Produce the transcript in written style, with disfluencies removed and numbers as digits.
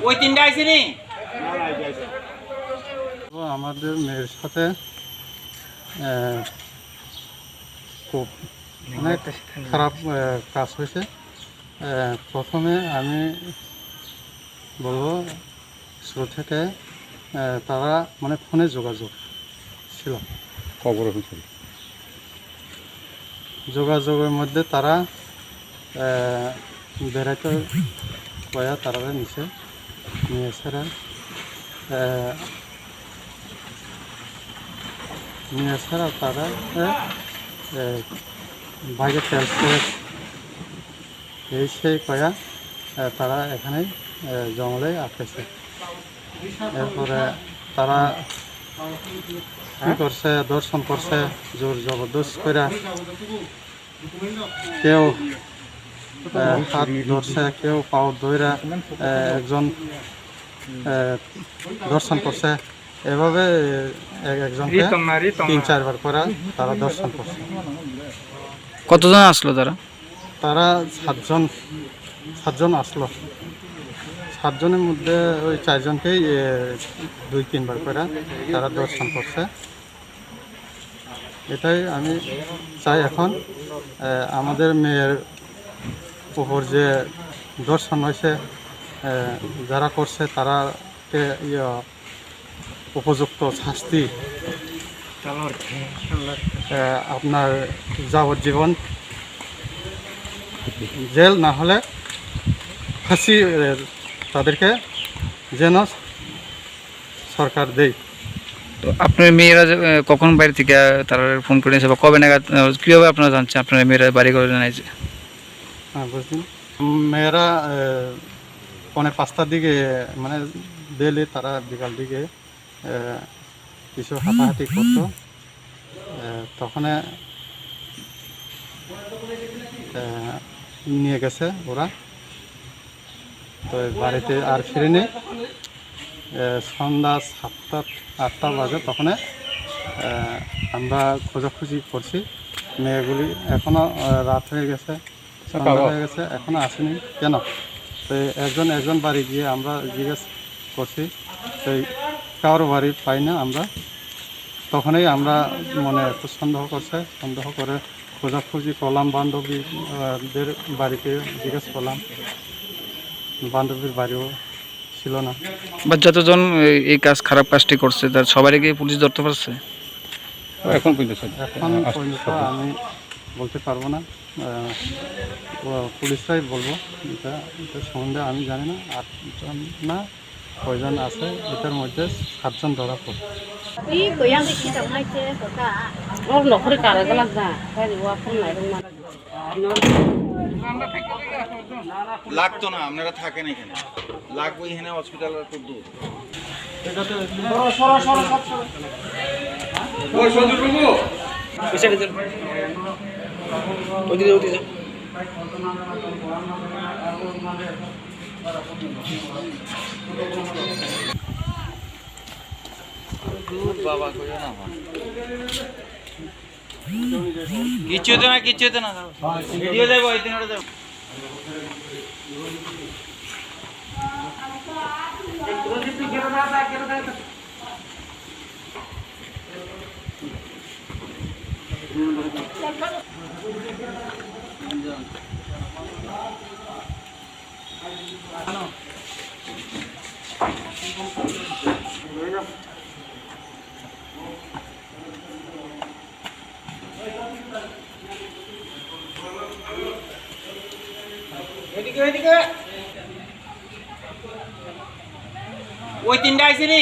ওই তিনটা আইছে নি আমাদের মেয়ের সাথে খুব অনেক খারাপ কাজ হয়েছে। প্রথমে আমি বলবো শুরু থেকে তারা মানে ফোনে যোগাযোগ ছিল, খবর হয়েছিল যোগাযোগের মধ্যে তারা বেড়াইতে গয়া তারা নিচে নিয়ে এসে তারা বাইরে তেল এই সেই কয়া তারা এখানে জঙ্গলে আটকেছে। এরপরে তারা কী করছে, দর্শন করছে জোর জবরদস্ত করে, কেউ হাত ধরছে, কেউ পাও ধইরা একজন দর্শন করছে। এভাবে একজনকে 3-4 বার করে তারা দর্শন করছে। কতজন আসলো তারা? তারা সাতজন আসলো। 7 জনের মধ্যে ওই 4 জনকেই 2-3 বার করে তারা দর্শন করছে। এটাই আমি চাই এখন আমাদের মেয়ের উপর যে দর্শন হয়েছে যারা করছে তারাকে উপযুক্ত শাস্তি, আপনার যাবজ্জীবন জেল না হলে ফাঁসি তাদেরকে যেন সরকার দেয়। তো আপনার মেয়েরা কখন বাড়ি থেকে তারা ফোন করে নিয়েছে বা কবে নাগাদ, কীভাবে আপনারা জানছেন আপনার মেয়েরা বাড়ি করে জানাইছে? হ্যাঁ বুঝলেন, মেয়েরা 4:45টার দিকে মানে ডেলি তারা বিকাল দিকে কিছু হাঁটাহাঁটি করতো। তখন নিয়ে গেছে ওরা, তো বাড়িতে আর ফিরেনি। সন্ধ্যা 7-8টা বাজে তখন আমরা খোঁজাখুঁজি করছি। মেয়েগুলি এখনও রাত হয়ে গেছে, সন্ধ্যা হয়ে গেছে, এখনও আসেনি কেন। তো একজন বাড়ি গিয়ে আমরা জিজ্ঞেস করছি, সেই কারো বাড়ি পাই না আমরা। তখনই আমরা মনে একটু সন্দেহ করে খোঁজাখুঁজি করলাম, বান্ধবীদের বাড়িতে জিজ্ঞেস করলাম, বান্ধবীর বাড়িও ছিল না। বা যতজন এই খারাপ কাজটি করছে তার সবারই কি পুলিশ ধরতে পারছে? এখন পর্যন্ত আমি বলতে পারবো না, পুলিশরাই বলবো। এটা সম্বন্ধে আমি জানি না। 8জন না কয়জন আছে, এটার মধ্যে 7 জন ধরা পড়ে। লাগতো না, আপনারা থাকেন এখানে, লাগবে এখানে হসপিটাল খুব দূর। বাবা কিচ্ছু হতো না ভিডিও দেবো, এই দিন দেবো। ওই তিনটা আইছে নি